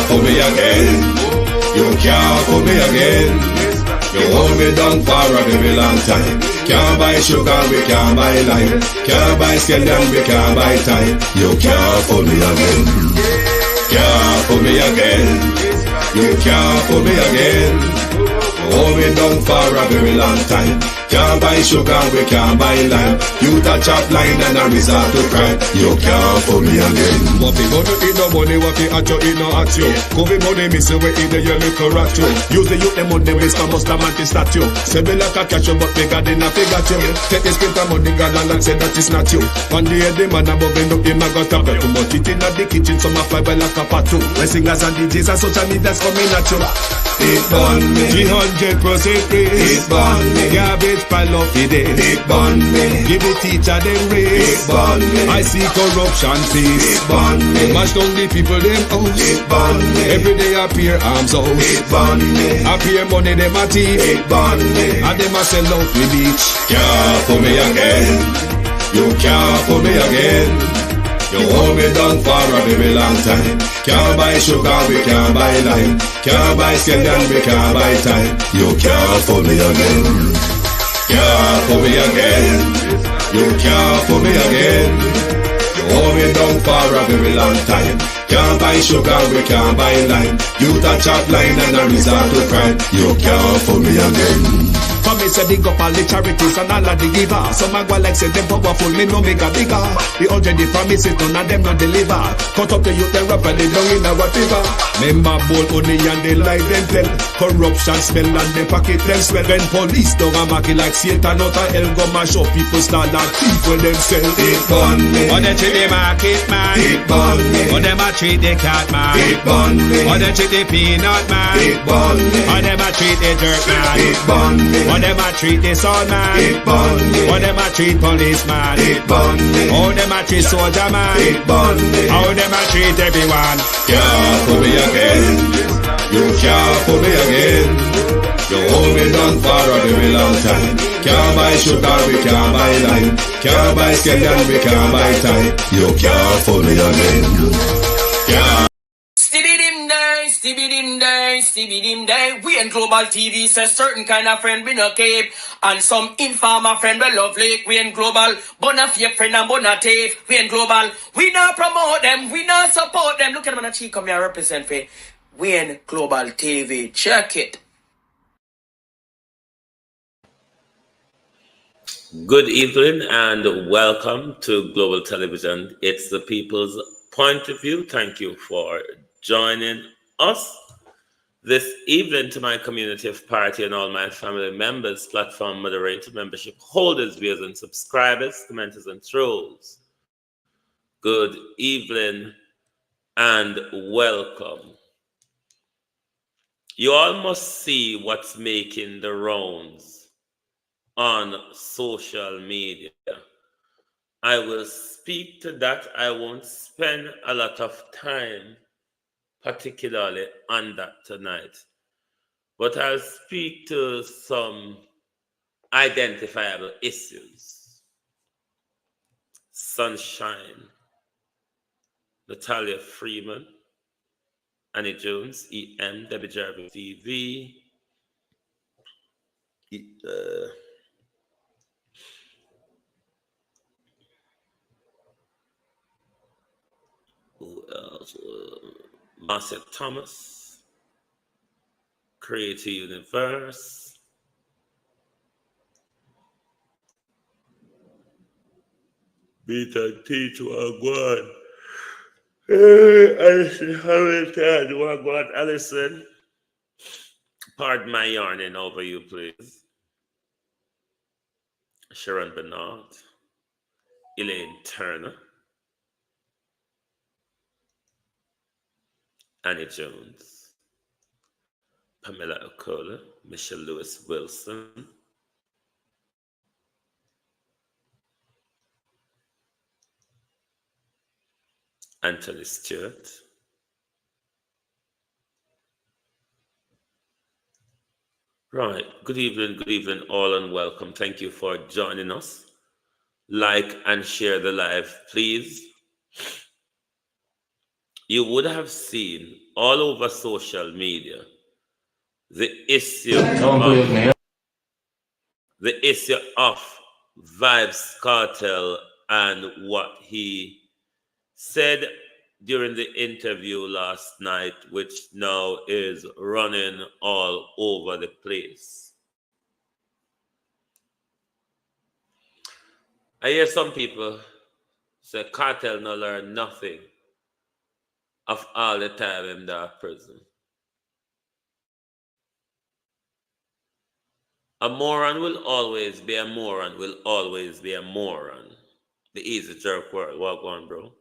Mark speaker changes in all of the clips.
Speaker 1: can't fool me again. You can't fool me again. You hold me down for a very long time. Can't buy sugar, we can't buy lime. Can't buy scallion, we can't buy time. You can't fool me again. Can't fool me again. You can't fool me again. Hold me down for a very long time. Can't buy sugar, we can't buy lime. You touch up line and a resort to crime. You can't fool me again.
Speaker 2: What people do eat no money, what you at you, it no at you. Covid money, miss you, we eat the your little rat you. Use the youth, them money, waste no must have statue. Say me like a catch you, but bigger than a figure you. Take the spit of money, God and say that is not you. One day the man above end up, him a got up. Too much eat in the kitchen, some a fly well like a pot too. My singers and DJs and social media's coming at you.
Speaker 1: It burn me
Speaker 2: 300% free.
Speaker 1: It burn me
Speaker 2: Garbage pile of the day.
Speaker 1: It burn me
Speaker 2: Give the teacher them raise.
Speaker 1: It burn me
Speaker 2: I see corruption cease.
Speaker 1: It burn me
Speaker 2: Mash down the people them house.
Speaker 1: It burn me
Speaker 2: Every day appear arms out.
Speaker 1: It burn me
Speaker 2: Appear money them a thief.
Speaker 1: It burn me
Speaker 2: And them a sell out with each.
Speaker 1: Can't fool me again. You can't fool me again. You hold me down for a very long time. Can't buy sugar, we can't buy lime. Can't buy scallion, we can't buy time. You can't fool me again. Can't fool me again. You can't fool me again. You hold me down for a very long time. Can't buy sugar, we can't buy lime. You touch up line and a resort to crime. You can't fool me again.
Speaker 2: For me say dig up all the charities and all of the givers. Some a go like say them powerful, me no make a bigger. The 100 the promises, none of them not deliver. Cut up the youth, they rap and they down in a whatever. Member bowl only and they lie them tell. Corruption smell and they pocket them swell. When police don't a market like Satan out of hell, go mash up people start like thief when them sell.
Speaker 1: It burn me
Speaker 2: Or they treat the market man.
Speaker 1: It burn me
Speaker 2: Or them a treat the cat man.
Speaker 1: It burn me
Speaker 2: Or they treat the peanut man.
Speaker 1: It burn me
Speaker 2: Or them a treat the dirt man.
Speaker 1: It burn me
Speaker 2: Or them a treat the soul man.
Speaker 1: It burn me
Speaker 2: Or them a treat policeman.
Speaker 1: It burn me
Speaker 2: How them a treat soldier man.
Speaker 1: It burn me
Speaker 2: How them a treat everyone.
Speaker 1: Can't fool me again. You can't fool me again. You hold me down for a very long time. Can't buy sugar, we can't buy lime. Can't buy scallion, we can't buy time. You can't fool me again. Can't.
Speaker 3: Stevie dim day. We in Global TV says certain kind of friend we no cape. And some informer friend we love lake. We in Global, bona fake friend and bona tape. We in Global, we not promote them, we not support them. Look at them on the cheek, come here represent for. We in Global TV, check it.
Speaker 4: Good evening and welcome to Global Television. It's the people's point of view. Thank you for joining us this evening. To my community of party and all my family members, platform moderator, membership holders, viewers and subscribers, commenters and trolls. Good evening and welcome. You all must see what's making the rounds on social media. I will speak to that. I won't spend a lot of time particularly on that tonight, but I'll speak to some identifiable issues. Sunshine, Natalia Freeman, Annie Jones, EM, Debbie Jarvis TV, who else? Marcia Thomas, Creative Universe, Beta Teach Wagwan, Wagwan Allison. Pardon my yarning over you, please. Sharon Bernard, Elaine Turner, Annie Jones, Pamela Okola, Michelle Lewis Wilson, Anthony Stewart, right. Good evening, all, and welcome. Thank you for joining us. Like and share the live, please. You would have seen all over social media the issue of Vibes Cartel and what he said during the interview last night, which now is running all over the place. I hear some people say Cartel no learn nothing of all the time in that prison. A moron will always be a moron, will always be a moron. The easy jerk word. Walk on, bro.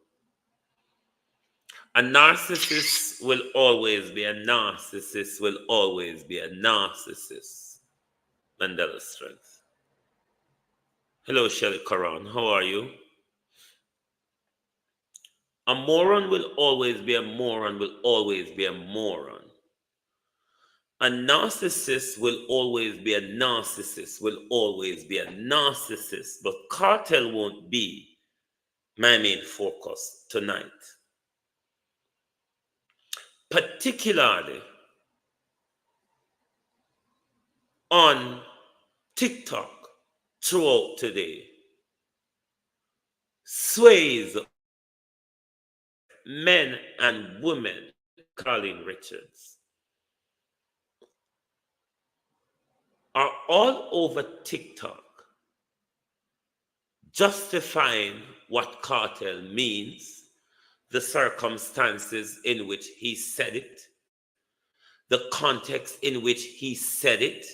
Speaker 4: A narcissist will always be a narcissist, will always be a narcissist. Mandela Strength. Hello, Shelly Karan. How are you? A moron will always be a moron, will always be a moron. A narcissist will always be a narcissist, will always be a narcissist. But Cartel won't be my main focus tonight. Particularly on TikTok throughout today, sways men and women, Colin Richards, are all over TikTok justifying what cartel means, the circumstances in which he said it, the context in which he said it,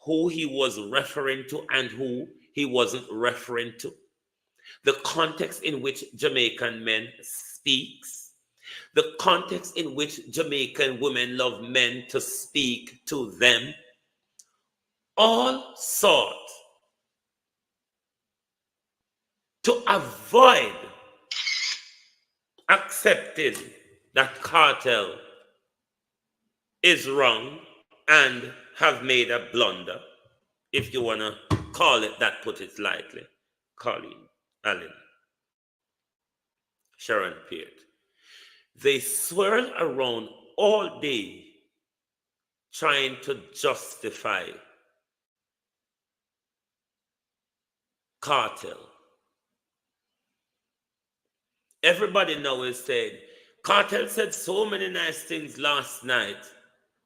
Speaker 4: who he was referring to and who he wasn't referring to, the context in which Jamaican men speaks, the context in which Jamaican women love men to speak to them, all sought to avoid accepting that cartel is wrong and have made a blunder, if you want to call it that, put it lightly. Colleen, Allen, Sharon Peart. They swirl around all day trying to justify cartel. Everybody now is saying, cartel said so many nice things last night,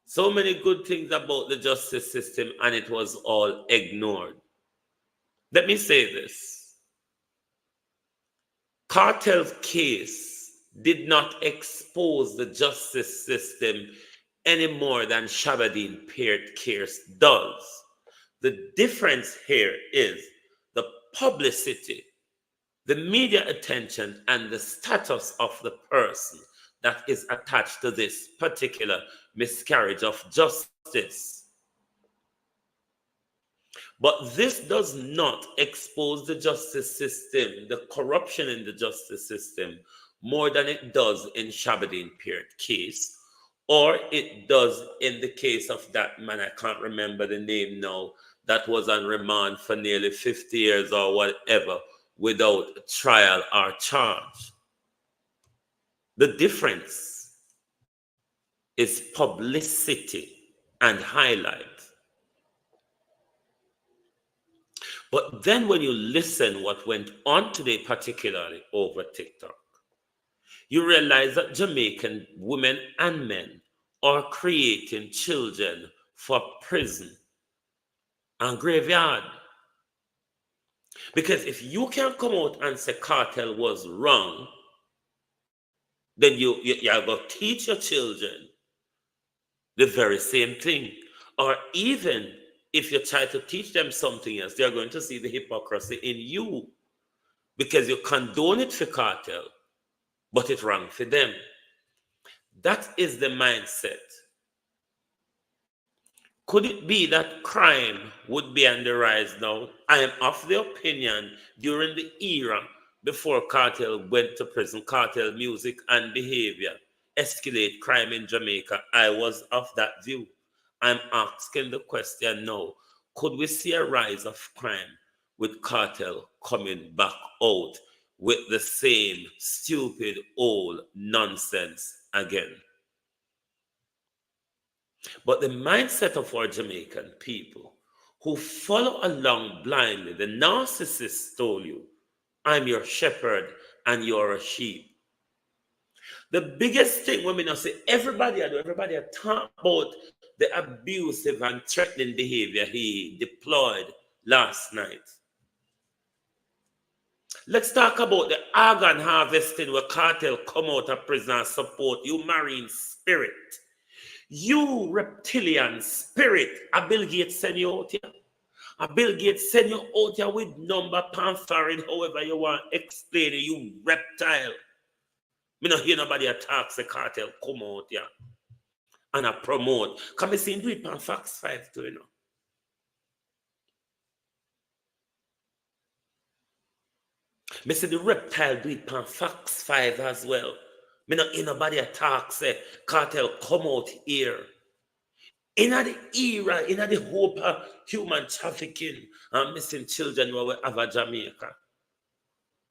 Speaker 4: so many good things about the justice system, and it was all ignored. Let me say this. Cartel's case did not expose the justice system any more than Shabadine Peart case does. The difference here is the publicity, the media attention, and the status of the person that is attached to this particular miscarriage of justice. But this does not expose the justice system, the corruption in the justice system, more than it does in Shabadine Peart case, or it does in the case of that man, I can't remember the name now, that was on remand for nearly 50 years or whatever, without trial or charge. The difference is publicity and highlight. But then when you listen what went on today, particularly over TikTok, you realize that Jamaican women and men are creating children for prison and graveyard. Because if you can come out and say cartel was wrong, then you're going to teach your children the very same thing. Or even if you try to teach them something else, they're going to see the hypocrisy in you. Because you condone it for cartel, but it's wrong for them. That is the mindset. Could it be that crime would be on the rise now? I am of the opinion during the era before cartel went to prison, cartel music and behavior escalate crime in Jamaica. I was of that view. I'm asking the question now, could we see a rise of crime with cartel coming back out with the same stupid old nonsense again? But the mindset of our Jamaican people who follow along blindly, the narcissist told you, I'm your shepherd and you're a sheep. The biggest thing women are say, everybody talk about the abusive and threatening behavior he deployed last night. Let's talk about the organ harvesting where cartel come out of prison and support you marine spirit. You reptilian spirit. A Bill Gates send you out here. A Bill Gates send you out here with number pamphlet, however you want to explain it, you reptile. Me not hear nobody attacks the cartel come out here and I promote. Come see do it on Fox 5 too, you know. Me see the reptile do it on Fox 5 as well. Me not hear nobody attacks the cartel come out here. In the era, in the hope of human trafficking and missing children who we have a Jamaica.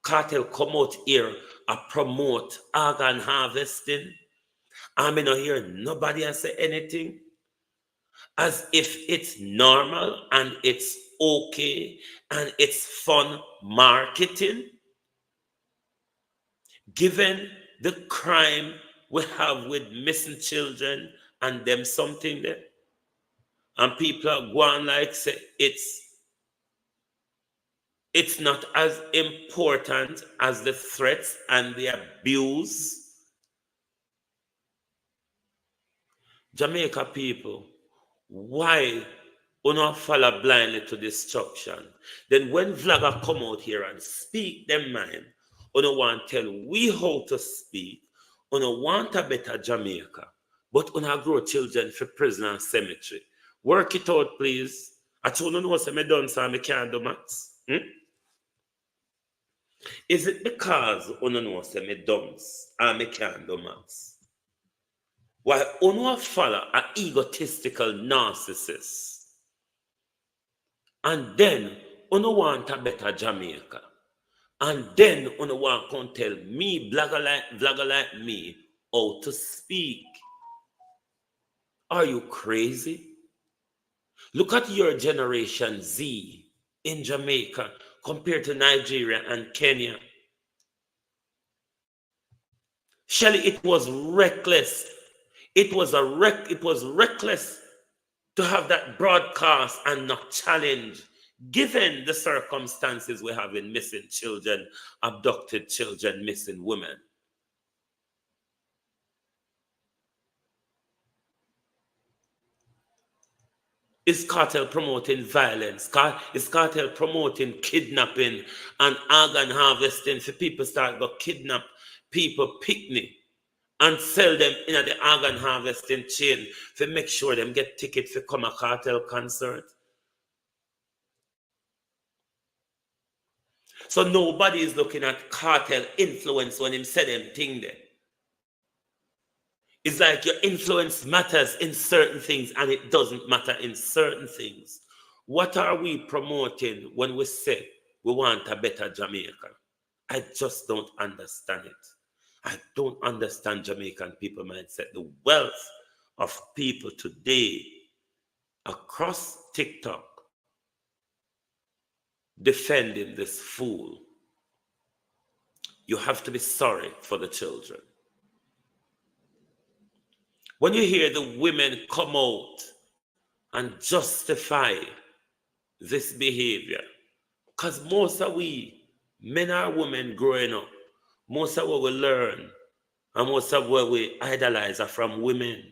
Speaker 4: Cartel come out here and promote organ harvesting. I may not hear nobody say anything. As if it's normal and it's okay and it's fun marketing. Given the crime we have with missing children and them something there. And people are going like say it's not as important as the threats and the abuse. Jamaica people, why do not follow blindly to destruction? Then when vlogger come out here and speak them mind, you don't want to tell we how to speak, you don't want a better Jamaica, but you don't grow children for prison and cemetery. Work it out, please. I told you no say me done so I can't do maths. Is it because you know say me dumb and me can't do maths? Why you follow an egotistical narcissist and then you want a better Jamaica and then you want to tell me vlogger like me how to speak? Are you crazy? Look at your generation Z in Jamaica compared to Nigeria and Kenya. Shelley, it was reckless. It was reckless to have that broadcast and not challenge, given the circumstances we have in missing children, abducted children, missing women. Is cartel promoting violence? Is cartel promoting kidnapping and organ harvesting for people start to kidnap people picnic and sell them in the organ harvesting chain to make sure them get ticket for come a cartel concert? So nobody is looking at cartel influence when him say them thing there. It's like your influence matters in certain things and it doesn't matter in certain things. What are we promoting when we say we want a better Jamaica? I just don't understand it. I don't understand Jamaican people mindset. The wealth of people today across TikTok defending this fool. You have to be sorry for the children. When you hear the women come out and justify this behavior, because most of we, men or women growing up, most of what we learn and most of what we idolize are from women.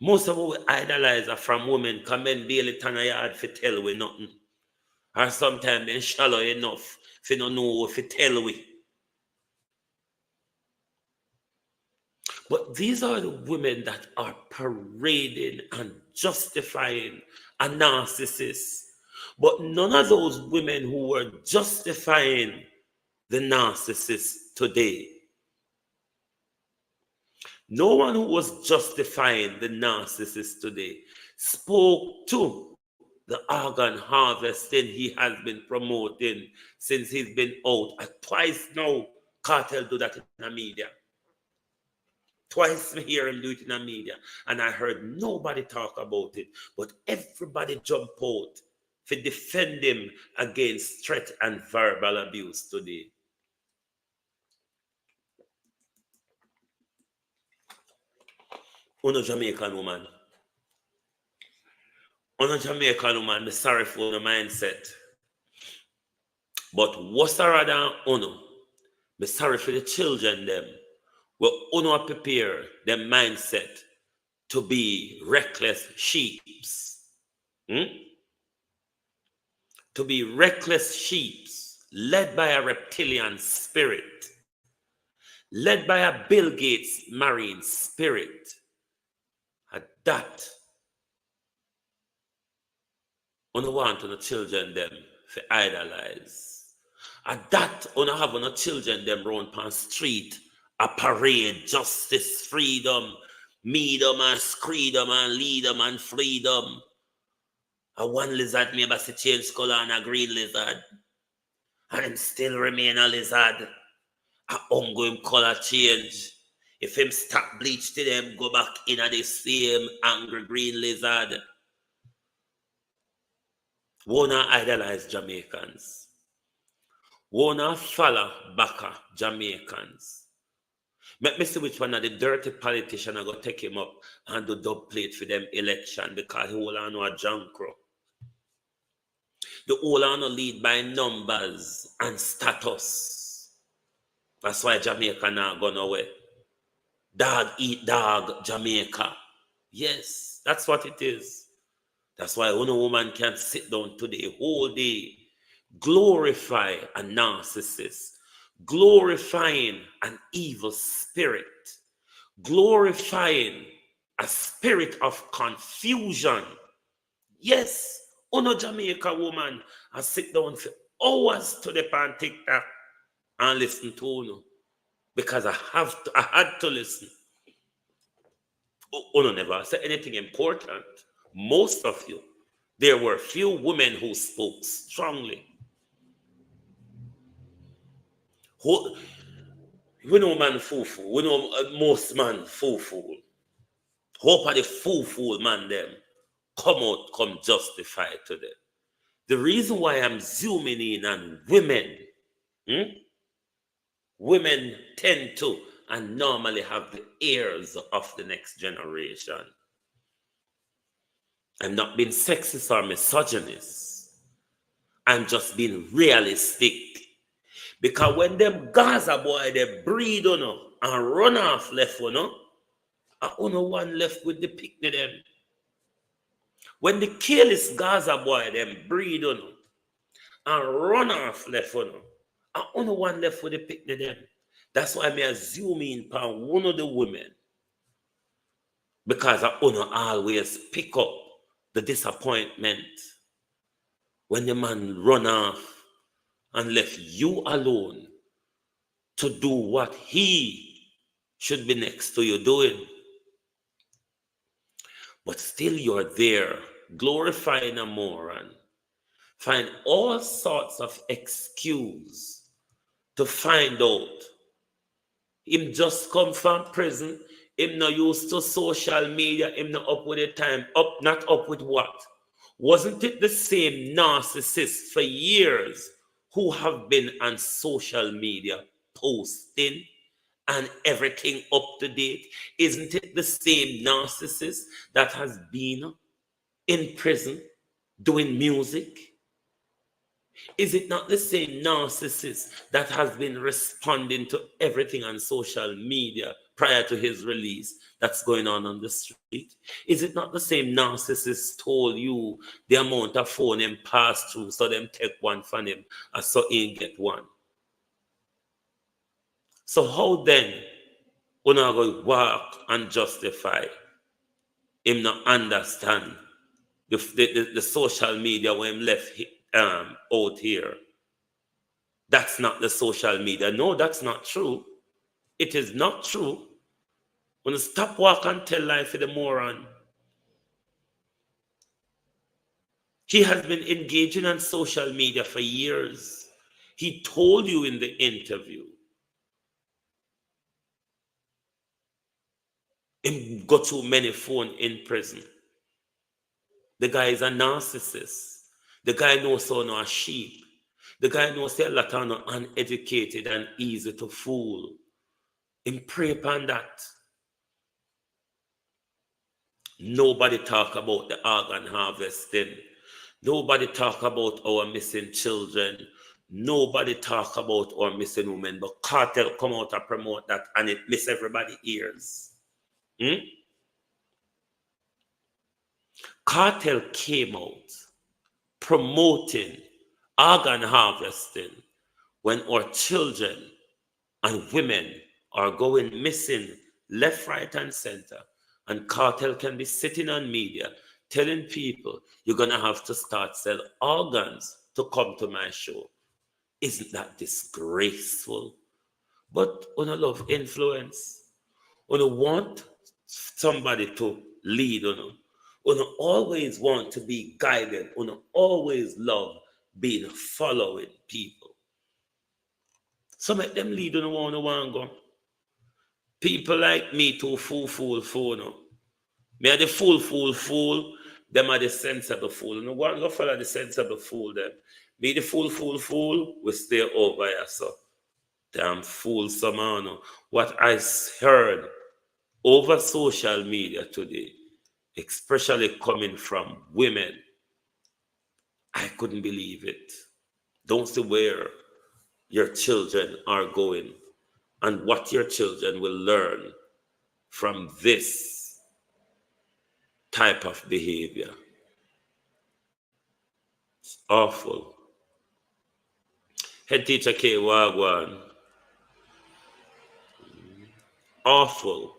Speaker 4: Most of what we idolize are from women, because men barely turn a yard for tell we nothing. Or sometimes they're shallow enough for not know if tell we. But these are the women that are parading and justifying a narcissist. But none of those women who were justifying the narcissist today, no one who was justifying the narcissist today spoke to the organ harvesting he has been promoting since he's been out. Twice now, cartel do that in the media. Twice me hear him do it in the media, and I heard nobody talk about it, but everybody jump out to defend him against threat and verbal abuse today. On a Jamaican woman, me sorry for the mindset. But what's rather than me sorry for the children them. Well, uno prepare their mindset to be reckless sheeps. To be reckless sheeps led by a reptilian spirit, led by a Bill Gates marine spirit. At that, uno want the children them to idolize. At that, uno have the children them run on street, a parade, justice, freedom, medium and screedom and leadom and freedom. A one lizard maybe say change color and a green lizard. And him still remain a lizard. A ongoing color change. If him stop bleach to them, go back in at the same angry green lizard. Wanna idolize Jamaicans. Wanna follow back Jamaicans. Let me see which one of the dirty politician I go take him up and do dub plate for them election because he will know a jankro. The whole are not lead by numbers and status. That's why Jamaica now gone away. Dog eat dog, Jamaica. Yes, that's what it is. That's why one woman can sit down today, whole day, glorify a narcissist, glorifying an evil spirit, glorifying a spirit of confusion. Yes, uno Jamaica woman, I sit down for hours to the pan TikTok and listen to uno because I had to listen. Uno never said anything important. Most of you, there were few women who spoke strongly. We know man fool. We know most man fool. Hope of the fool man them come justify to them. The reason why I'm zooming in on women, women tend to and normally have the ears of the next generation. I'm not being sexist or misogynist. I'm just being realistic. Because when them Gaza boy, they breed on and run off left on and only one left with the picnic them. When the careless Gaza boy, them breed on and run off left on and only one left with the picnic them. That's why I zoom in upon one of the women. Because I only always pick up the disappointment when the man run off and left you alone to do what he should be next to you doing. But still you're there, glorifying a moron. Find all sorts of excuse to find out. Him just come from prison. Him not used to social media. Him not up with the time. Not up with what? Wasn't it the same narcissist for years who have been on social media posting and everything up to date? Isn't it the same narcissist that has been in prison doing music? Is it not the same narcissist that has been responding to everything on social media prior to his release that's going on the street? Is it not the same narcissist told you the amount of phone him pass through so them take one from him and so he get one? So how then we not going to walk and justify him not understand the social media when him left out here? That's not the social media. No, that's not true. It is not true. When you stop walk and tell life for the moron. He has been engaging on social media for years. He told you in the interview. Him go through many phone in prison. The guy is a narcissist. The guy knows so no a sheep. The guy knows a lot of no uneducated and easy to fool. Him pray upon that. Nobody talk about the organ harvesting. Nobody talk about our missing children. Nobody talk about our missing women. But cartel come out and promote that, and it miss everybody ears. Cartel came out promoting organ harvesting when our children and women are going missing left, right, and center. And cartel can be sitting on media telling people you're going to have to start sell organs to come to my show. Isn't that disgraceful? But on a love influence, on a want somebody to lead, on always want to be guided, on always love being following people. So make them lead on the one go. People like me too fool. No. Me are the fool. Them are the sensible fool. No one go follow the sensible fool them. Me the fool. We stay over here. So damn fool somehow. What I heard over social media today, especially coming from women, I couldn't believe it. Don't see where your children are going and what your children will learn from this type of behavior. It's awful. Head teacher K. Wagwan. Awful.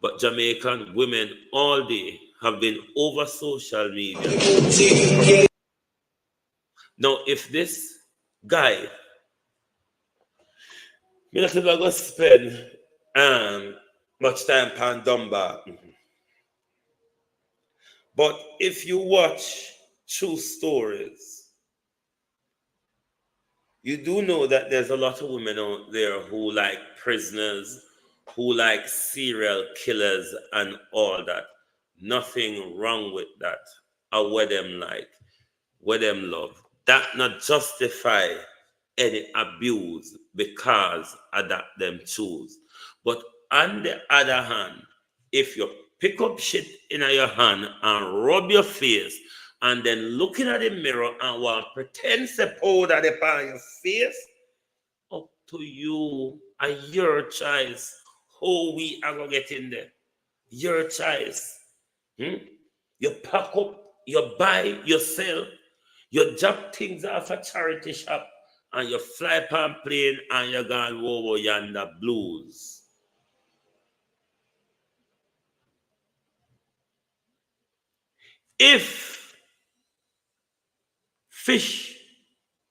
Speaker 4: But Jamaican women all day have been over social media. Now, if this guy, me not going to spend much time on Dunbar. But if you watch true stories, you do know that there's a lot of women out there who like prisoners, who like serial killers and all that. Nothing wrong with that. Or what them like, what them love. That not justify any abuse because of that them choose. But on the other hand, if you pick up shit in your hand and rub your face and then looking at the mirror and want pretend to powder upon your face, up to you and your choice how we are going to get in there. Your choice. You pack up, you buy, you sell, you drop things off a charity shop and you fly upon plane and you gone over yonder blues. If fish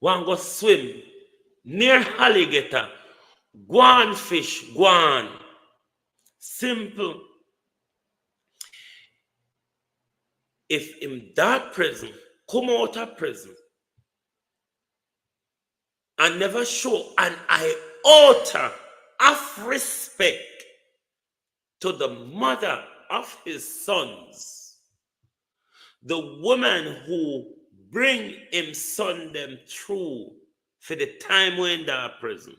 Speaker 4: want go swim near alligator, go on fish, go on. Simple. If in that prison, come out of prison and never show an iota of respect to the mother of his sons, the woman who bring him son them through for the time when in that prison,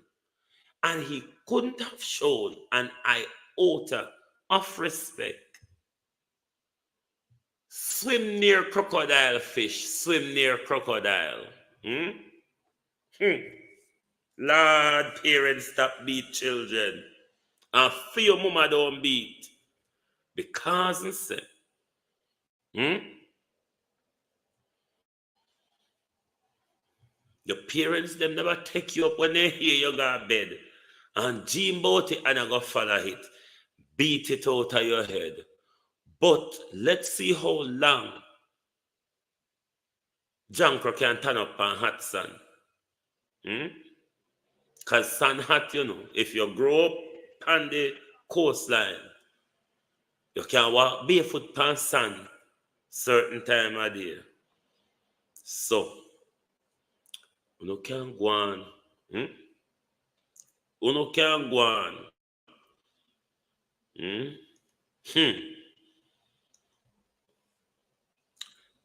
Speaker 4: and he couldn't have shown an iota of respect. Swim near crocodile fish, swim near crocodile. Lord, parents, stop beat children. And for your mama don't beat. Because and say, your parents, them never take you up when they hear you go to bed. And dream about it and I go follow it. Beat it out of your head. But let's see how long Jankro can turn up on hot sun. Because sun hot, if you grow up on the coastline, you can walk barefoot on sun certain time of day. So, you can go on. You can go on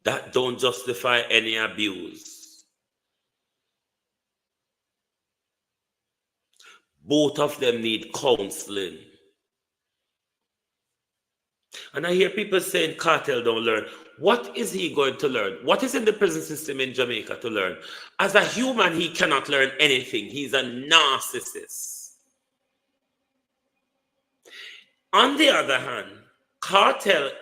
Speaker 4: That don't justify any abuse. Both of them need counseling. And I hear people saying Cartel don't learn. What is he going to learn? What is in the prison system in Jamaica to learn? As a human, he cannot learn anything. He's a narcissist. On the other hand, Cartel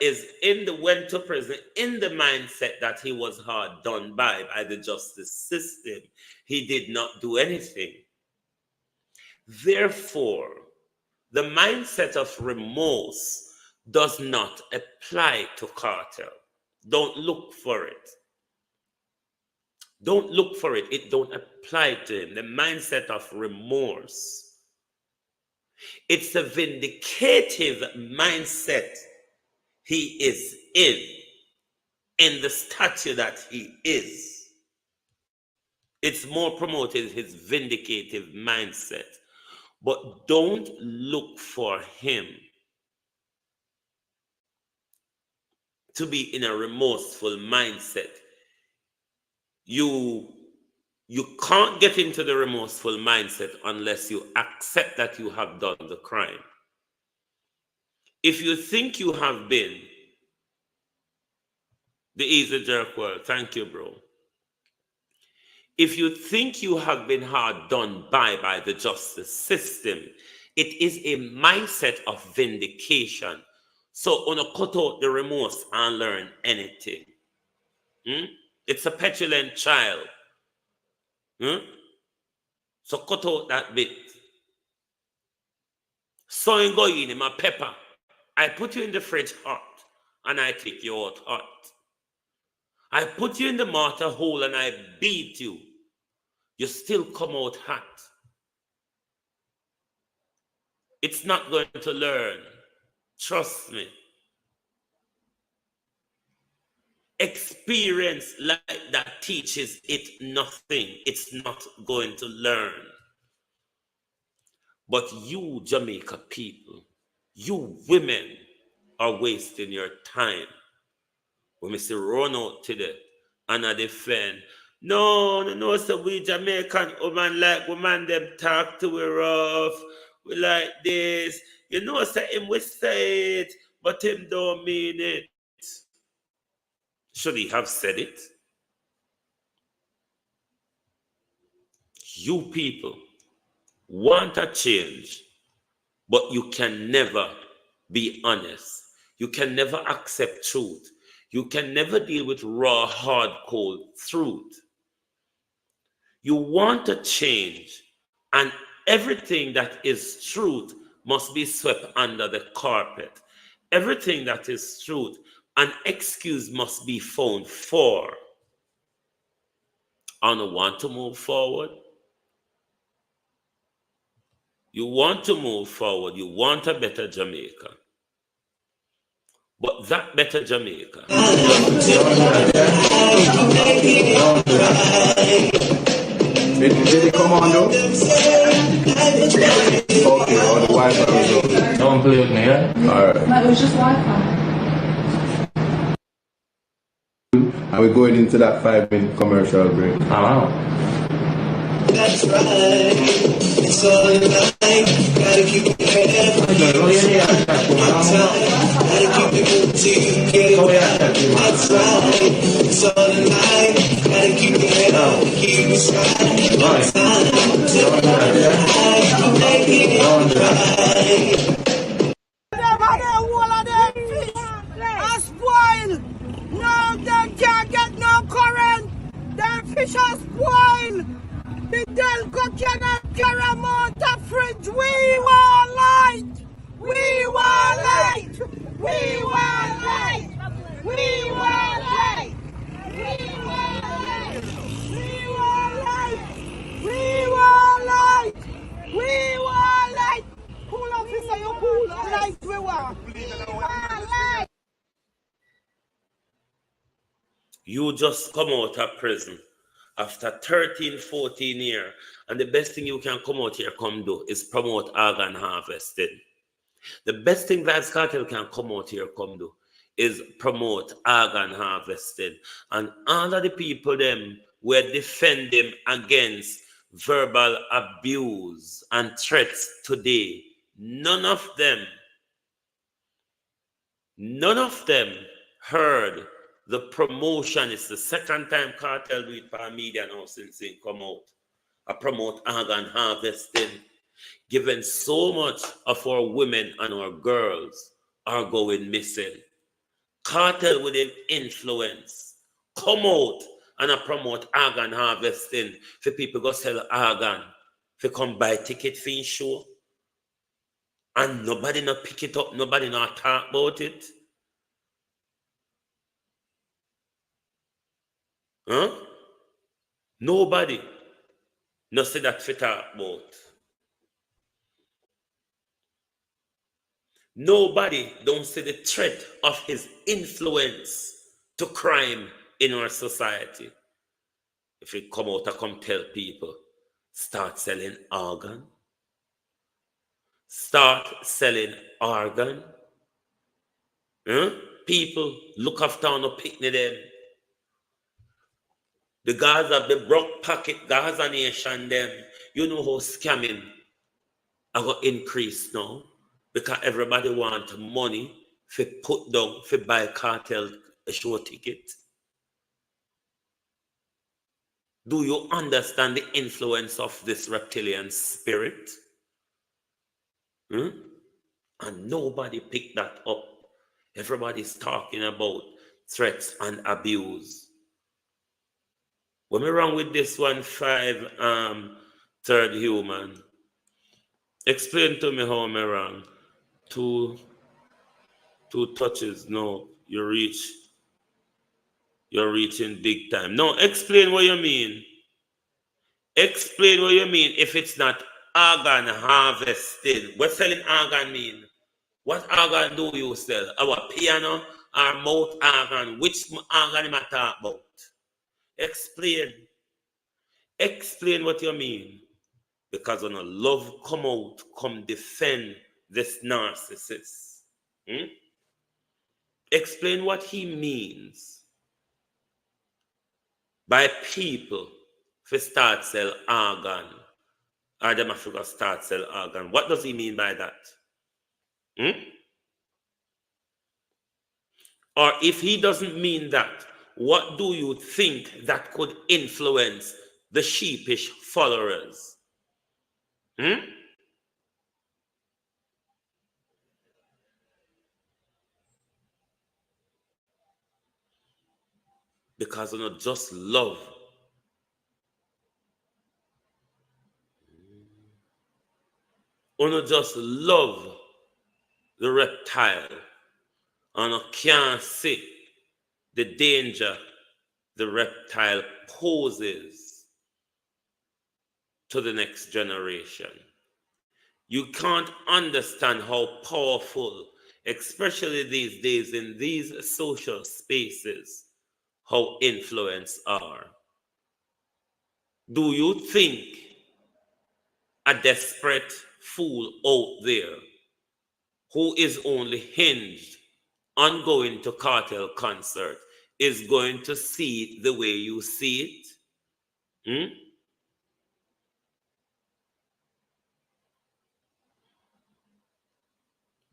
Speaker 4: went to prison in the mindset that he was hard done by the justice system. He did not do anything. Therefore, the mindset of remorse does not apply to Cartel. Don't look for it. Don't look for it. It don't apply to him. The mindset of remorse. It's a vindicative mindset he is in the stature that he is. It's more promoted his vindicative mindset. But don't look for him to be in a remorseful mindset. You can't get into the remorseful mindset unless you accept that you have done the crime. If you think you have been the Easy Jerk World, thank you, bro. If you think you have been hard done by the justice system, it is a mindset of vindication. So, on a cut out the remorse and learn anything. It's a petulant child. So, cut out that bit. So, in going in my pepper, I put you in the fridge hot and I take you out hot. I put you in the mortar hole and I beat you. You still come out hot. It's not going to learn. Trust me. Experience like that teaches it nothing. It's not going to learn. But you, Jamaica people, you women are wasting your time. When we say run out today and I defend, no, so we Jamaican woman like woman them talk to we rough, we like this. You know, say him we say it, but him don't mean it. Should he have said it? You people want a change, but you can never be honest. You can never accept truth. You can never deal with raw, hard, cold truth. You want to change, and everything that is truth must be swept under the carpet. Everything that is truth, an excuse must be found for. I don't want to move forward. You want to move forward. You want a better Jamaica. But that better Jamaica.
Speaker 1: Did it come on though? Okay, all the Wi-Fi.
Speaker 5: Don't play with me, yeah?
Speaker 1: Alright.
Speaker 6: No, it was just Wi-Fi.
Speaker 1: And we're going into that 5-minute commercial break.
Speaker 5: I'm out.
Speaker 7: That's right. It's all in line. Gotta keep it careful. Gotta keep it good till you get it right. That's right. It's all in line. Gotta keep it careful. Keep it straight. That's right. Make it right.
Speaker 8: No, they can't get no current. Their fish are spoiled. The Delco cannot carry amount of fridge. We want light. We want light. We want light. We want light. We want light. We want light. We want light. We want light. Cool officer, you cool light we want. We want light.
Speaker 4: You just come out of prison after 13, 14 years, and the best thing you can come out here come do is promote organ harvesting. The best thing Vibes Cartel can come out here, come do, is promote organ harvesting. And all of the people them were defending against verbal abuse and threats today. None of them heard the promotion. It's the second time Cartel do it for media now since it come out. I promote organ harvesting, given so much of our women and our girls are going missing. Cartel with an influence come out and I promote organ harvesting for people go sell organ, for come buy ticket for show. And nobody not pick it up, nobody not talk about it. Huh? Nobody not say that for talk about. Nobody don't see the threat of his influence to crime in our society. If it come out, I come tell people, start selling organ. Start selling organ. Huh? People look after no picnic them. The guys of the broke pocket, Gaza nation them, you know how scamming I got increased now. Because everybody want money for put down, for buy cartel a show ticket. Do you understand the influence of this reptilian spirit? And nobody picked that up. Everybody's talking about threats and abuse. What me wrong with this 5 third human? Explain to me how I'm wrong. Two touches. No, you're reaching big time. No, explain what you mean. Explain what you mean if it's not organ harvesting. What selling organ mean? What organ do you sell? Our piano or mouth organ? Which organ am I talking about? Explain. Explain what you mean. Because when a love come out, come defend this narcissist. Explain what he means by people to start sell organ. Or them Africa start sell organ. What does he mean by that? Or if he doesn't mean that, what do you think that could influence the sheepish followers? Because you not just love. You not just love the reptile. And you can't see the danger the reptile poses to the next generation. You can't understand how powerful, especially these days in these social spaces, how influence are. Do you think a desperate fool out there who is only hinged on going to cartel concert is going to see it the way you see it?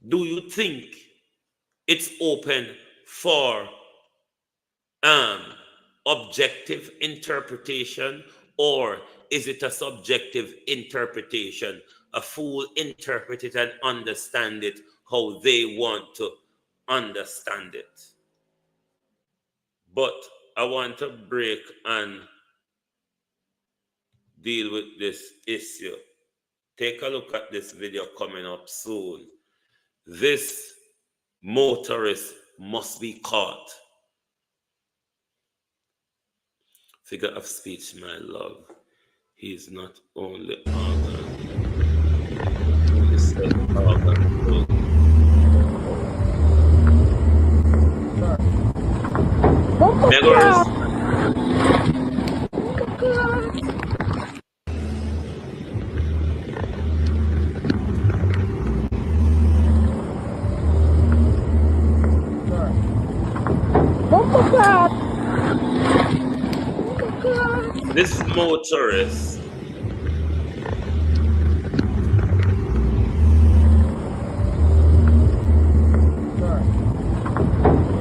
Speaker 4: Do you think it's open for objective interpretation, or is it a subjective interpretation? A fool interpret it and understand it how they want to understand it. But I want to break and deal with this issue. Take a look at this video coming up soon. This motorist must be caught. Figure of speech, my love. He is not only organ. He is organ too. Megors. motorist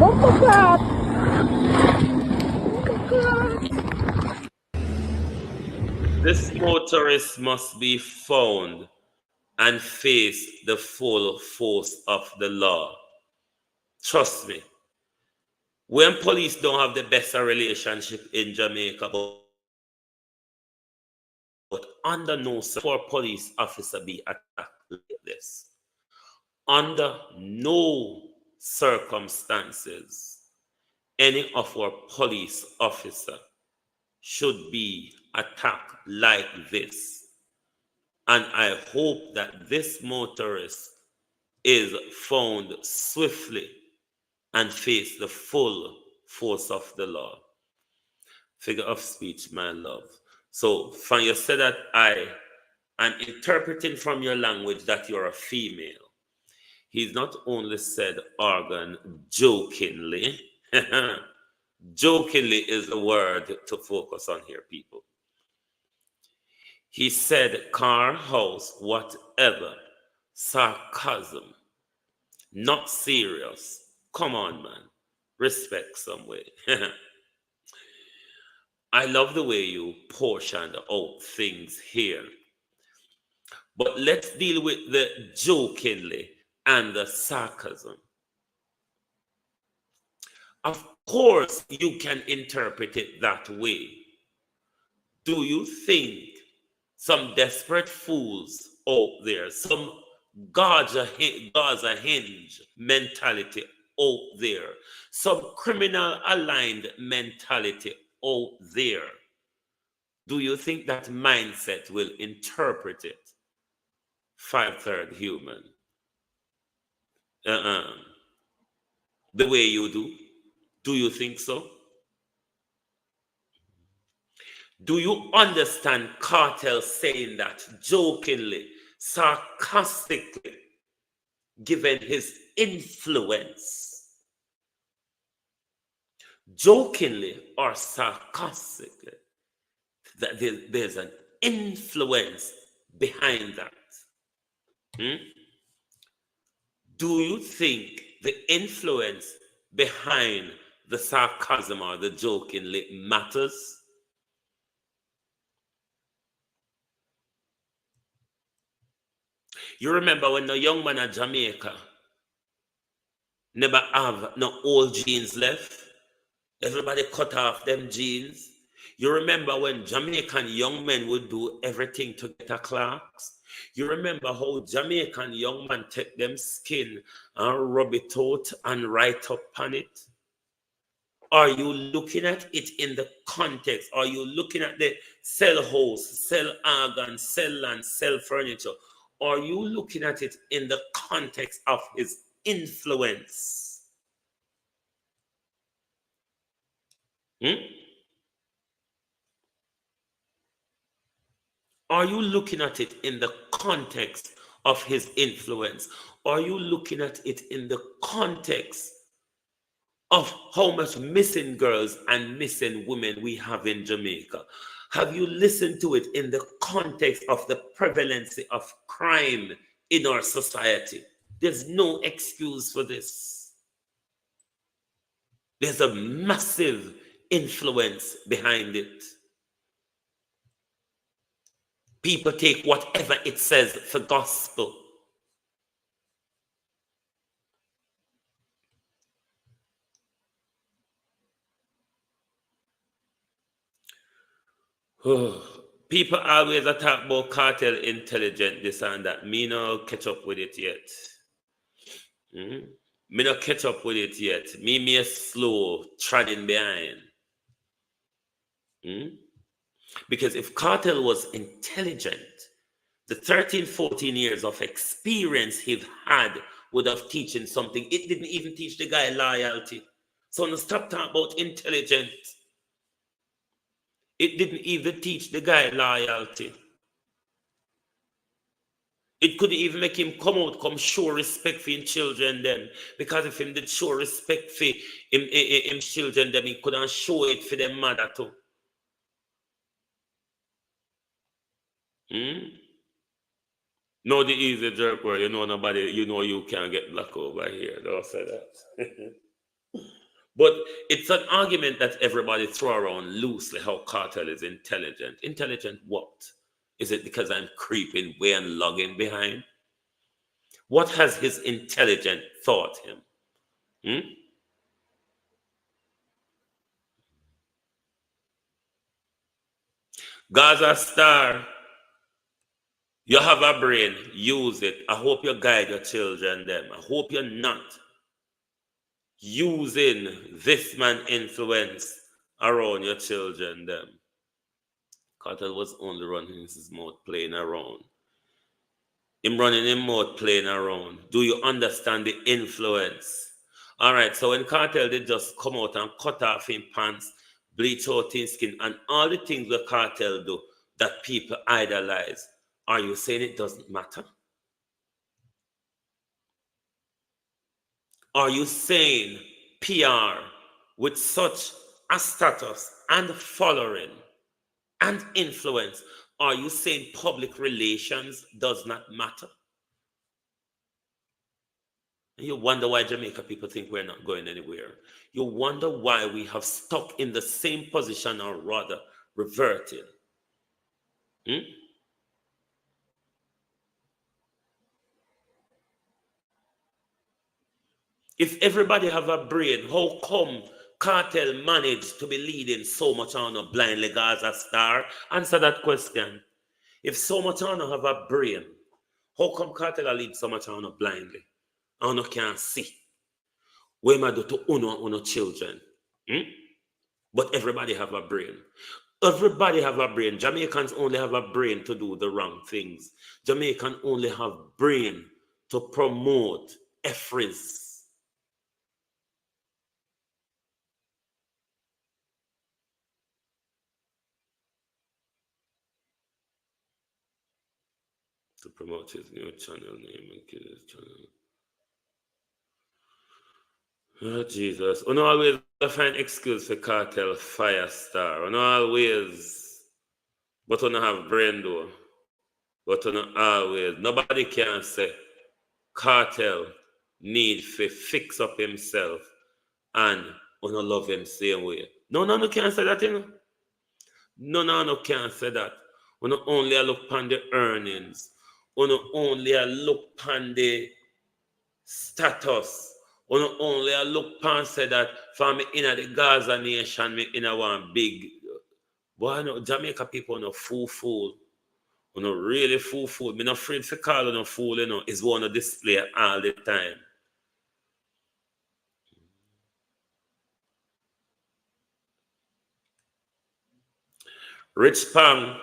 Speaker 8: Bumper clap.
Speaker 4: this motorist must be found and face the full force of the law. Trust me, when police don't have the best relationship in Jamaica, but under no for police officer be attacked like this. Under no circumstances, any of our police officer should be attacked like this. And I hope that this motorist is found swiftly and face the full force of the law. Figure of speech, my love. So, from you said that I am interpreting from your language that you're a female. He's not only said organ jokingly. Jokingly is the word to focus on here, people. He said car, house, whatever. Sarcasm. Not serious. Come on, man. Respect some way. I love the way you portioned out things here. But let's deal with the jokingly and the sarcasm. Of course, you can interpret it that way. Do you think some desperate fools out there, some Gaza hinge mentality out there, some criminal aligned mentality out there, do you think that mindset will interpret it 5/3 human the way you do? Do you think so? Do you understand Cartel saying that jokingly, sarcastically, given his influence? Jokingly or sarcastically, that there's an influence behind that. Do you think the influence behind the sarcasm or the jokingly matters? You remember when the young man at Jamaica never have no old jeans left? Everybody cut off them jeans. You remember when Jamaican young men would do everything to get a Clarks? You remember how Jamaican young men take them skin and rub it out and write up on it? Are you looking at it in the context? Are you looking at the sell house, sell organ, sell land, sell furniture? Are you looking at it in the context of his influence? Are you looking at it in the context of his influence? Are you looking at it in the context of how much missing girls and missing women we have in Jamaica? Have you listened to it in the context of the prevalence of crime in our society? There's no excuse for this. There's a massive influence behind it. People take whatever it says for gospel. People always talk about cartel intelligent, this and that. Me no catch up with it yet. Me no catch up with it yet. Me slow, treading behind. Because if cartel was intelligent, the 13, 14 years of experience he've had would have teaching something. It didn't even teach the guy loyalty. So no stop talking about intelligent. It didn't even teach the guy loyalty. It couldn't even make him come show respect for his children then. Because if him did show respect for him children, then he couldn't show it for them mother too. No, the easy jerk where you know nobody, you know you can't get black over here. Don't say that. But it's an argument that everybody throw around loosely how Cartel is intelligent. Intelligent what? Is it because I'm creeping way and logging behind? What has his intelligent thought him? Hmm? Gaza Star, you have a brain, use it. I hope you guide your children them. I hope you're not using this man influence around your children them. Cartel was only running his mouth playing around. Him running his mouth playing around. Do you understand the influence? All right, so when Cartel did just come out and cut off his pants, bleach out his skin, and all the things that Cartel do that people idolize, are you saying it doesn't matter? Are you saying PR with such a status and following and influence, are you saying public relations does not matter? And you wonder why Jamaica people think we're not going anywhere. You wonder why we have stuck in the same position, or rather reverted. If everybody have a brain, how come Cartel managed to be leading so much on a blindly Gaza Star? Answer that question. If so much on have a brain, how come Cartel lead so much on blindly? On can't see. What am I do to uno children? But everybody have a brain. Everybody have a brain. Jamaicans only have a brain to do the wrong things. Jamaicans only have brain to promote efforts. To promote his new channel name and kill his channel. Oh, Jesus. You know, always find excuse for Cartel Firestar. You know, always. But you don't have brain though. But you know, always. Nobody can say Cartel need to fix up himself and you don't love him same way. No can't say that, you know. No can't say that. You don't only look upon the earnings. You don't only look upon the status. You don't only look upon say that for me in the Gaza nation, me in one big. Boy, no, Jamaica people no fool. You know, really fool. Me not afraid to call you no fool, you know. It's one to display all the time. Rich Pang,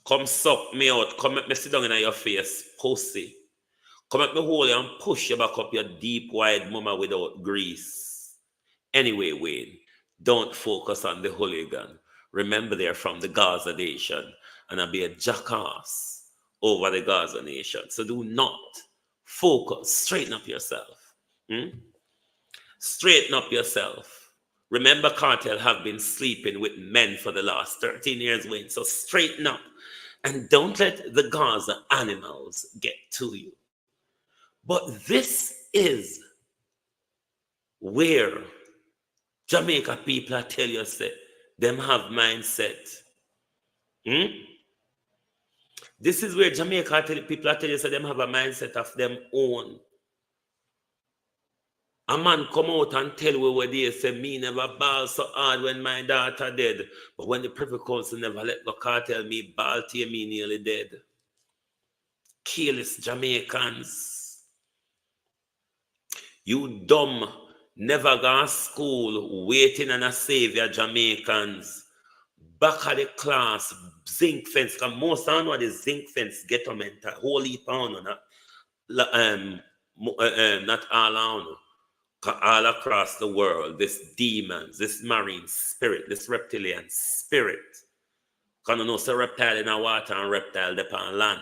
Speaker 4: come suck me out. Come make me sit down in your face, pussy. Come make me hold you and push you back up your deep, wide mama without grease. Anyway, Wayne, don't focus on the hooligan. Remember they're from the Gaza nation and I'll be a jackass over the Gaza nation. So do not focus. Straighten up yourself. Straighten up yourself. Remember, Cartel have been sleeping with men for the last 13 years, Wayne. So straighten up and don't let the Gaza animals get to you. But this is where Jamaica people I tell you say them have mindset. This is where Jamaica people I tell you say them have a mindset of them own. A man come out and tell we what they say, me never ball so hard when my daughter dead. But when the Privy Council never let the Cartel me ball till me nearly dead. Careless Jamaicans. You dumb, never gone school, waiting on a savior Jamaicans. Back of the class, zinc fence, because most of what the zinc fence get a mental, whole heap on not all on. All across the world, this demons, this marine spirit, this reptilian spirit. Because you know, so reptile in the water and reptile upon land.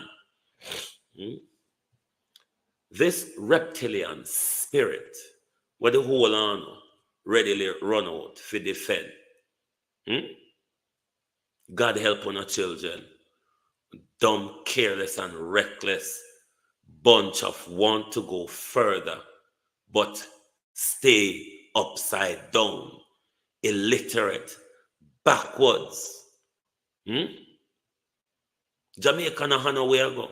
Speaker 4: This reptilian spirit, where the whole on readily run out for defend. God help on our children. Dumb, careless, and reckless bunch of want to go further, but stay upside down, illiterate, backwards. Jamaica no have nowhere go.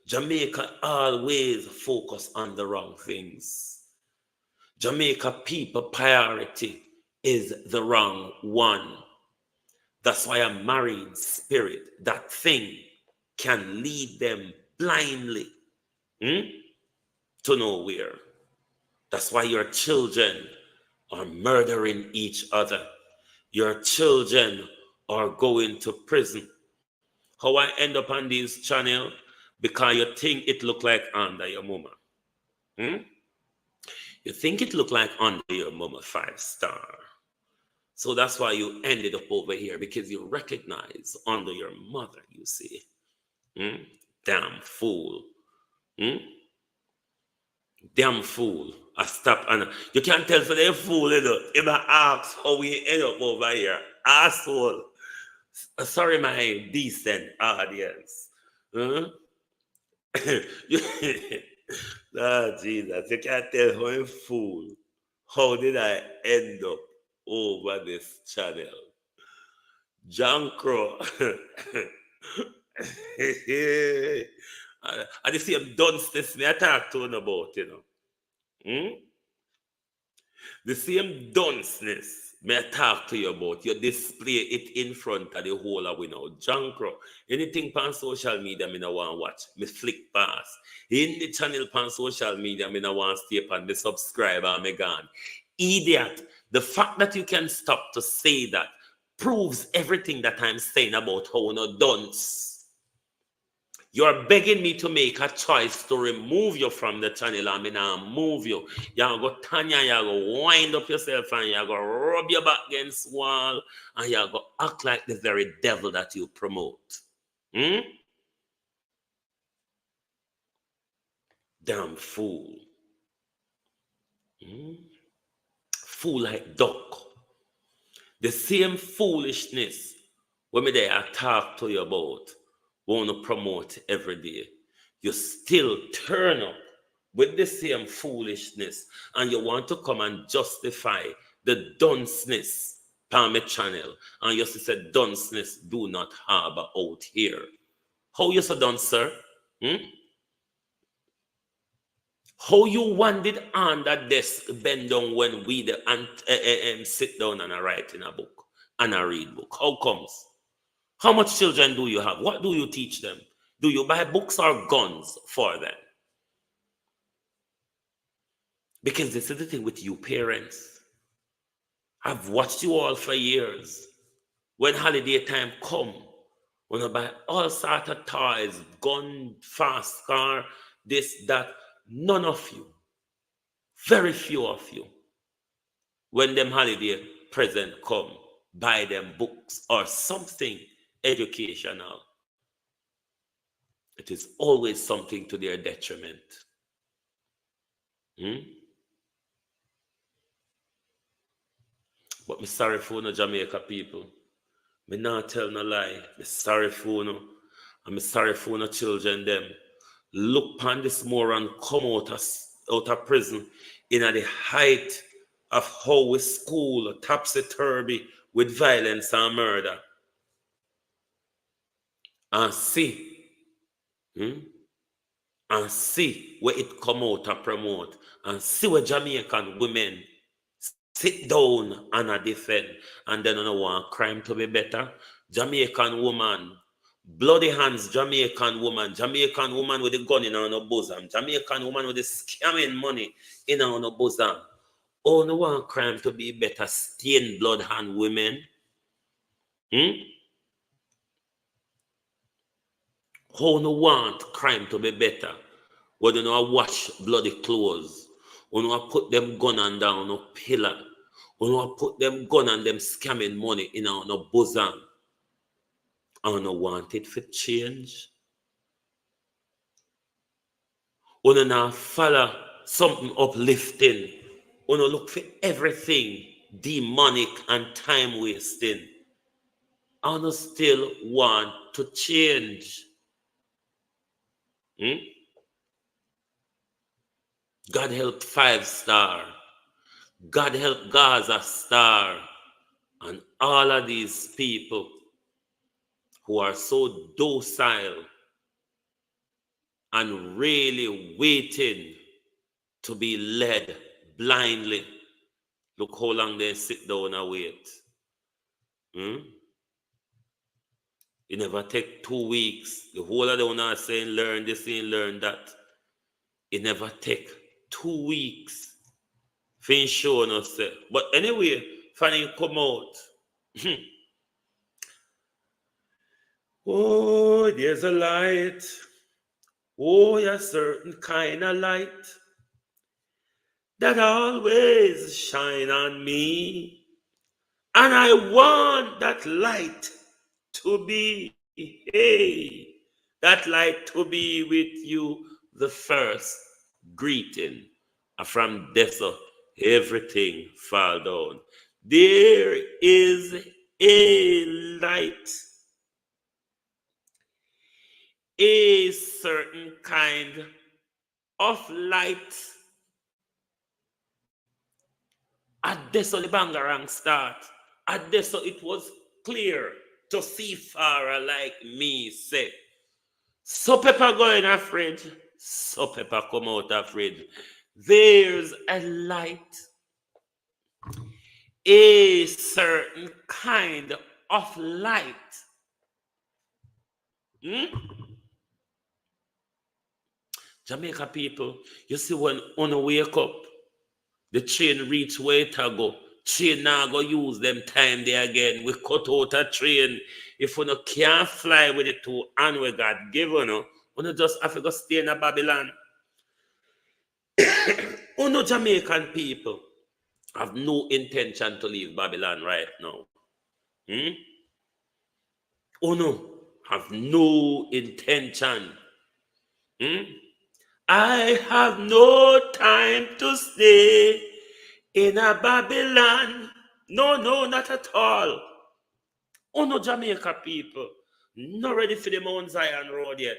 Speaker 4: Jamaica always focus on the wrong things. Jamaica people priority is the wrong one. That's why a marine spirit, that thing, can lead them blindly to nowhere. That's why your children are murdering each other. Your children are going to prison. How I end up on this channel? Because you think it look like under your mama. You think it look like under your mama 5-star. So that's why you ended up over here, because you recognize under your mother, you see. Damn fool. Damn fool. I stop and you can't tell for the fool, you know. If I ask how we end up over here, asshole. Sorry, my decent audience. Oh, Jesus, you can't tell how a fool. How did I end up over this channel? John Crow. I the same dunceness me I talk to him about, you know. The same dunceness me I talk to you about. You display it in front of the whole of we now. John Crow. Anything on social media me no want watch. Me flick past. In the channel on social media me no want stay on the subscribe and me gone. Idiot. The fact that you can stop to say that proves everything that I'm saying about how no dunce. You're begging me to make a choice to remove you from the channel. I mean, I'll move you. You're going to Tanya, you're going to wind up yourself and you're going to rub your back against the wall and you're going to act like the very devil that you promote. Damn fool. Fool like duck. The same foolishness when me there I talk to you about, want to promote every day, you still turn up with the same foolishness and you want to come and justify the dunceness on my channel, and you say dunceness do not harbor out here. How you so done, sir? How you wanted on that desk bend down when we sit down and I write in a book and I read book? How comes? How much children do you have? What do you teach them? Do you buy books or guns for them? Because this is the thing with you parents. I've watched you all for years. When holiday time come, when I buy all sort of toys, gun, fast car, this, that, none of you, very few of you, when them holiday present come, buy them books or something educational. It is always something to their detriment. But me sorry for no Jamaica people. Me not tell no lie. Me sorry for no. And me sorry for no children them. Look upon this moron come out of prison in at the height of how we school topsy-turvy with violence and murder. And see, and see where it come out to promote, and see where Jamaican women sit down and a defend, and then I want crime to be better. Jamaican woman, bloody hands, Jamaican woman with the gun in her bosom, Jamaican woman with the scamming money in her bosom. Oh, no want crime to be better, stained blood hand women. How no want crime to be better? When you know wash bloody clothes, when you put them gun on down no pillar, when you put them gun and them scamming money in our no bosom, and no want it for change. When you now follow something uplifting, when you look for everything demonic and time wasting, and still want to change. God help 5 Star. God help Gaza Star. And all of these people who are so docile and really waiting to be led blindly. Look how long they sit down and wait. It never take 2 weeks. The whole of them are saying learn this and learn that. It never take 2 weeks. Fin showing us. But anyway, funny come out. Oh, there's a light. Oh, a certain kind of light that always shine on me. And I want that light to be, hey, that light to be with you. The first greeting from Deso, everything fall down. There is a light, a certain kind of light. At Deso the Bangarang start. At Deso it was clear to see far like me say. So pepper go in a fridge. So pepper come out of fridge. There's a light. A certain kind of light. Jamaica people, you see when on wake up, the train reach where it go. Train now go use them time there again. We cut out a train. If we can't fly with it to and we God give we just have to go stay in a Babylon. Jamaican people have no intention to leave Babylon right now. Have no intention. I have no time to stay in a Babylon. No, not at all. Jamaica people, not ready for the Mount Zion road yet.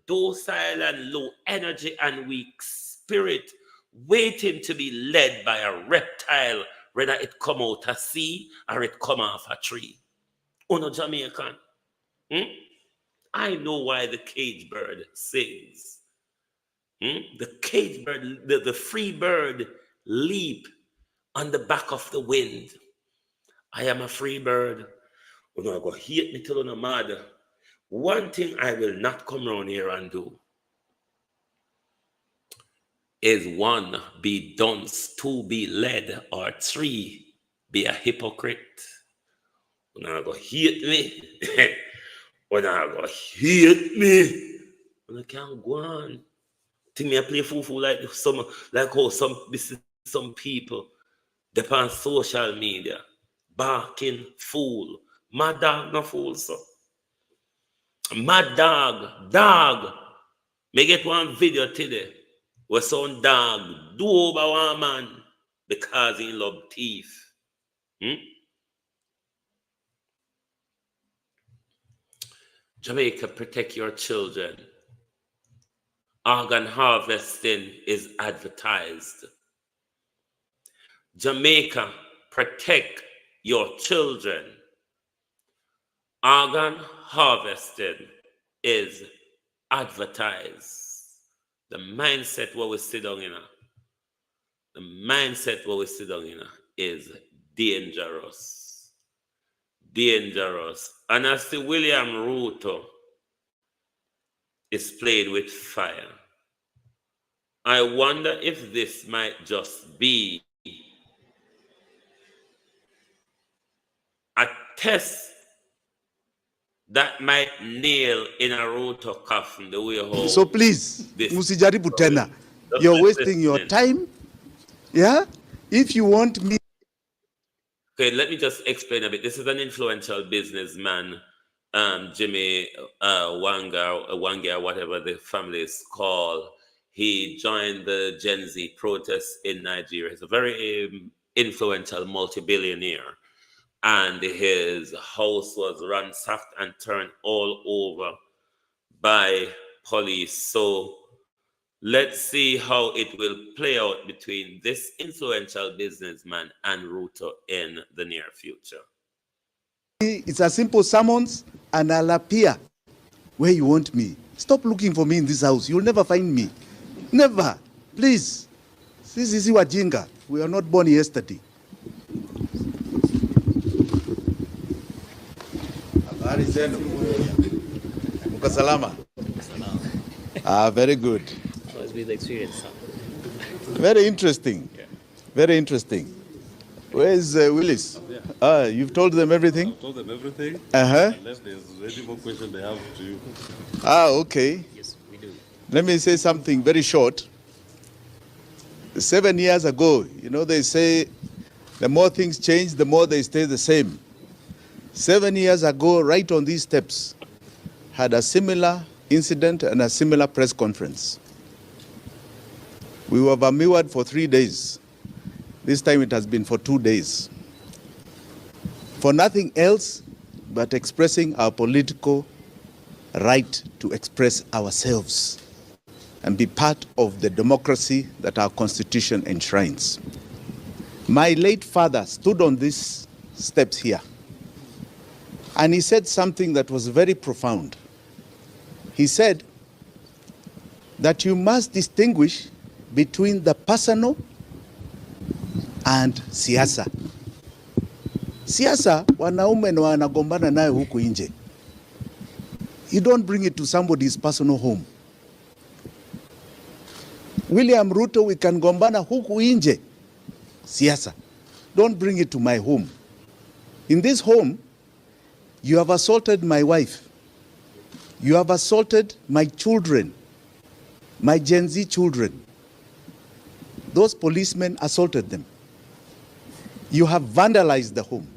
Speaker 4: Docile and low energy and weak spirit, waiting to be led by a reptile, whether it come out a sea or it come off a tree. Jamaican. I know why the cage bird sings. The cage bird, the free bird leap on the back of the wind. I am a free bird. I go hate me till I'm mad. One thing I will not come around here and do is 1, be dunce, 2, be led, or 3, be a hypocrite. When I go hate me, when I go hate me, when I can't go on. Think me I play fool like how some people depend on social media, barking fool. Mad dog no fool so. Mad dog. Me get one video today where some dog do over one man because he love thief. Jamaica, protect your children. Organ harvesting is advertised. Jamaica, protect your children. Organ harvesting is advertised. The mindset where we sit down in is dangerous. Dangerous. And as the William Ruto is played with fire, I wonder if this might just be a test that might nail in a Ruto coffin the way how.
Speaker 5: So please, Musijaribu tena. You're wasting your time. Yeah? If you want me.
Speaker 4: Okay, let me just explain a bit. This is an influential businessman, Jimmy Wanga, whatever the family is called. He joined the Gen Z protests in Nigeria. He's a very influential multi-billionaire. and his house was ransacked and turned all over by police. So let's see how it will play out between this influential businessman and Ruto in the near future.
Speaker 5: It's a simple summons and I'll appear where you want me. Stop looking for me in this house. You'll never find me. Never. Please. This is Wajinga. We are not born yesterday. Habari zenu. Mko salama? Very good.
Speaker 6: How has been the experience?
Speaker 5: Very interesting. Very interesting. Where's Willis? Yeah. You've told them everything?
Speaker 9: I've told them everything.
Speaker 5: Unless
Speaker 9: there's any more question they have to you.
Speaker 5: Okay.
Speaker 6: Yes, we do.
Speaker 5: Let me say something very short. 7 years ago, they say the more things change, the more they stay the same. 7 years ago, right on these steps, had a similar incident and a similar press conference. We were vermewed for 3 days. This time it has been for 2 days. For nothing else but expressing our political right to express ourselves and be part of the democracy that our Constitution enshrines. My late father stood on these steps here, and he said something that was very profound. He said that you must distinguish between the personal and siasa. Siasa, wanaume na wanagombana nayo huku nje. You don't bring it to somebody's personal home. William Ruto, we can gombana huku nje. Siasa. Don't bring it to my home. In this home, you have assaulted my wife. You have assaulted my children, my Gen Z children. Those policemen assaulted them. You have vandalized the home.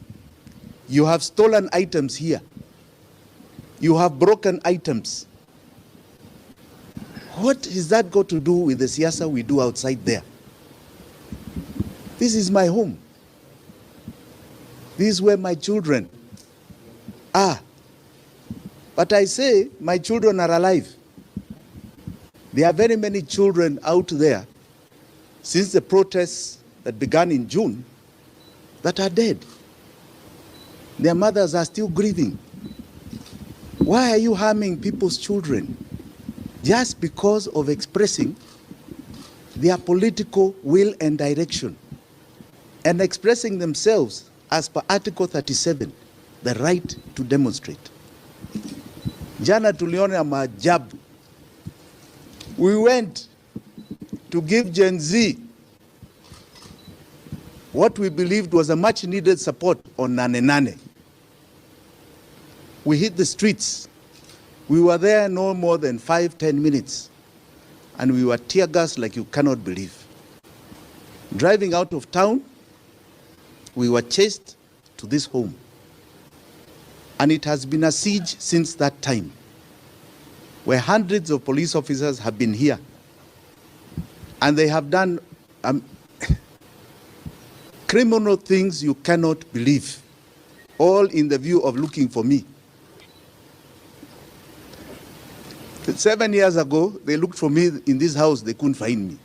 Speaker 5: You have stolen items here. You have broken items. What is that got to do with the siasa we do outside there? This is my home. This is where my children are. But I say my children are alive. There are very many children out there since the protests that began in June that are dead. Their mothers are still grieving. Why are you harming people's children? Just because of expressing their political will and direction and expressing themselves as per Article 37, the right to demonstrate. Jana tuliona maajabu. We went to give Gen Z what we believed was a much needed support on Nane Nane. We hit the streets. We were there no more than 5-10 minutes, and we were tear gassed like you cannot believe. Driving out of town, we were chased to this home. And it has been a siege since that time, where hundreds of police officers have been here. And they have done criminal things you cannot believe, all in the view of looking for me. 7 years ago, they looked for me in this house, they couldn't find me.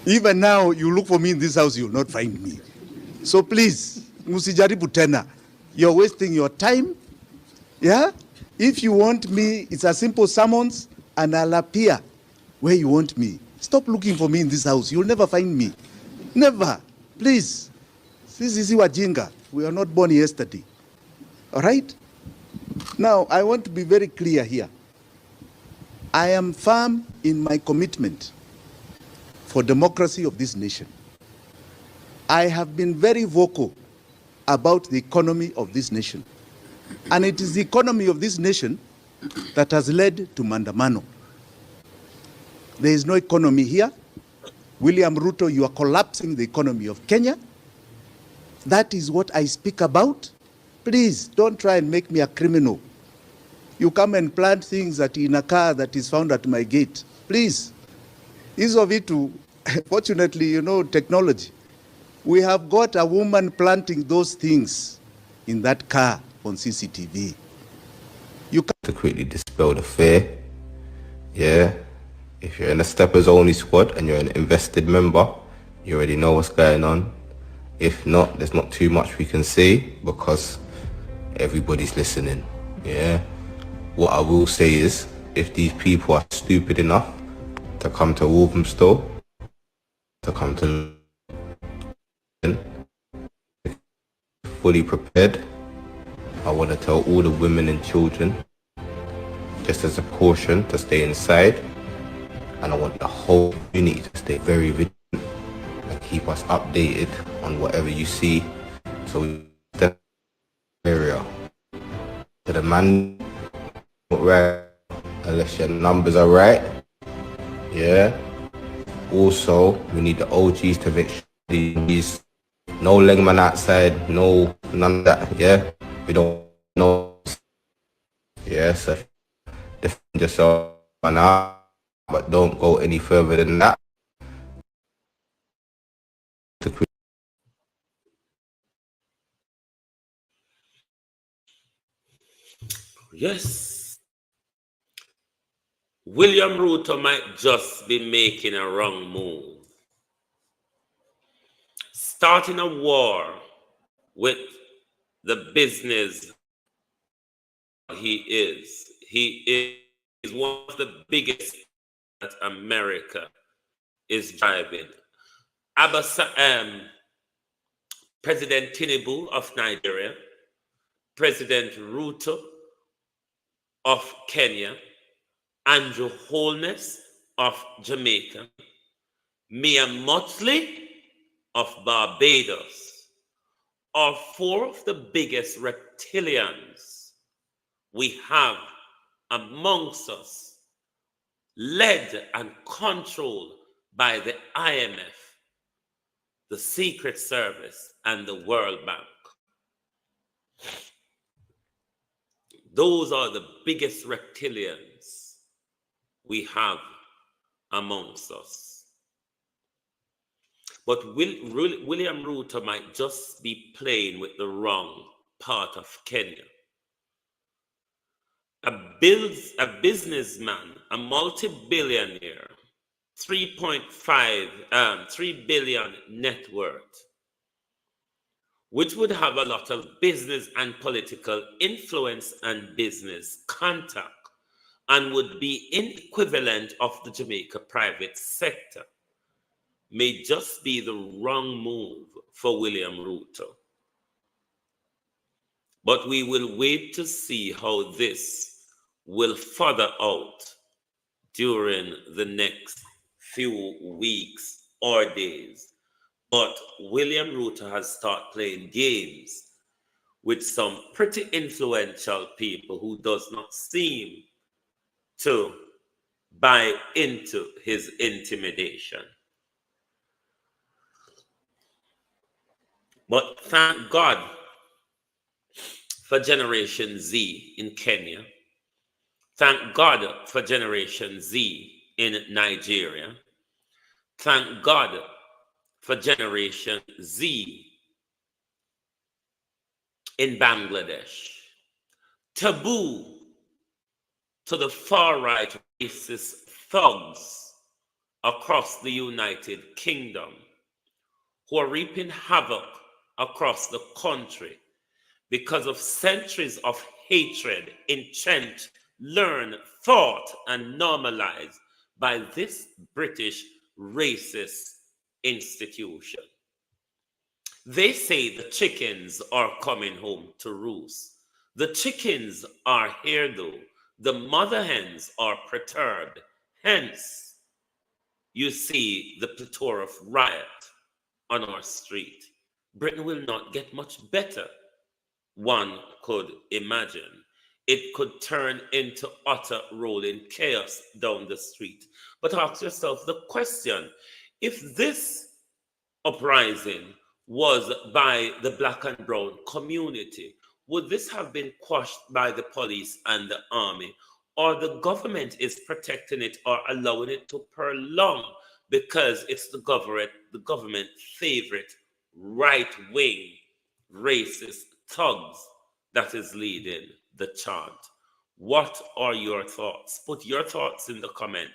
Speaker 5: Even now, you look for me in this house, you'll not find me. So please, musijaribu tena. You're wasting your time. Yeah? If you want me, it's a simple summons and I'll appear where you want me. Stop looking for me in this house. You'll never find me. Never. Please. This is Wajinga. We are not born yesterday. All right? Now, I want to be very clear here. I am firm in my commitment for democracy of this nation. I have been very vocal about the economy of this nation. And it is the economy of this nation that has led to Mandamano. There is no economy here. William Ruto, you are collapsing the economy of Kenya. That is what I speak about. Please, don't try and make me a criminal. You come and plant things that in a car that is found at my gate. Please. Hizo vitu, fortunately, technology. We have got a woman planting those things in that car on CCTV. You can
Speaker 6: To quickly dispel the fear, yeah. If you're in a steppers only squad and you're an invested member, you already know what's going on. If not, there's not too much we can say because everybody's listening, yeah. What I will say is, if these people are stupid enough to come to Walthamstow, to come to fully prepared, I want to tell all the women and children, just as a caution, to stay inside. And I want the whole community to stay very vigilant and keep us updated on whatever you see. So we step area to the man, right, unless your numbers are right, yeah. Also, we need the OGs to make sure these no leg man outside, no none of that, yeah. We don't know, yeah. So defend yourself now, but don't go any further than that.
Speaker 4: Yes. William Ruto might just be making a wrong move. Starting a war with the business he is. He is one of the biggest that America is driving. President Tinubu of Nigeria, President Ruto of Kenya, Andrew Holness of Jamaica, Mia Mottley of Barbados are four of the biggest reptilians we have amongst us, led and controlled by the IMF, the Secret Service, and the World Bank. Those are the biggest reptilians we have amongst us. But William Ruto might just be playing with the wrong part of Kenya. A businessman, a multi-billionaire, 3 billion net worth, which would have a lot of business and political influence and business contact, and would be equivalent of the Jamaica private sector, may just be the wrong move for William Ruto. But we will wait to see how this will further out during the next few weeks or days. But William Ruto has started playing games with some pretty influential people who does not seem to buy into his intimidation. But thank God for Generation Z in Kenya. Thank God for Generation Z in Nigeria. Thank God for Generation Z in Bangladesh. Taboo to the far-right racist thugs across the United Kingdom who are reaping havoc across the country because of centuries of hatred entrenched, learned, thought, and normalized by this British racist institution. They say the chickens are coming home to roost. The chickens are here though. The mother hens are perturbed. Hence, you see the plethora of riot on our street. Britain will not get much better, one could imagine. It could turn into utter rolling chaos down the street. But ask yourself the question, if this uprising was by the black and brown community, would this have been quashed by the police and the army? Or the government is protecting it or allowing it to prolong because it's the government favorite right-wing racist thugs that is leading the chant. What are your thoughts? Put your thoughts in the comment.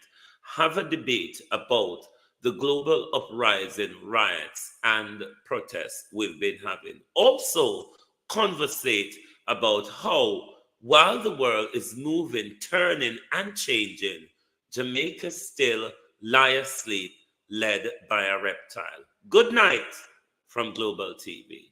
Speaker 4: Have a debate about the global uprising, riots, and protests we've been having. Also, conversate about how, while the world is moving, turning, and changing, Jamaica still lie asleep, led by a reptile. Good night from Global TV.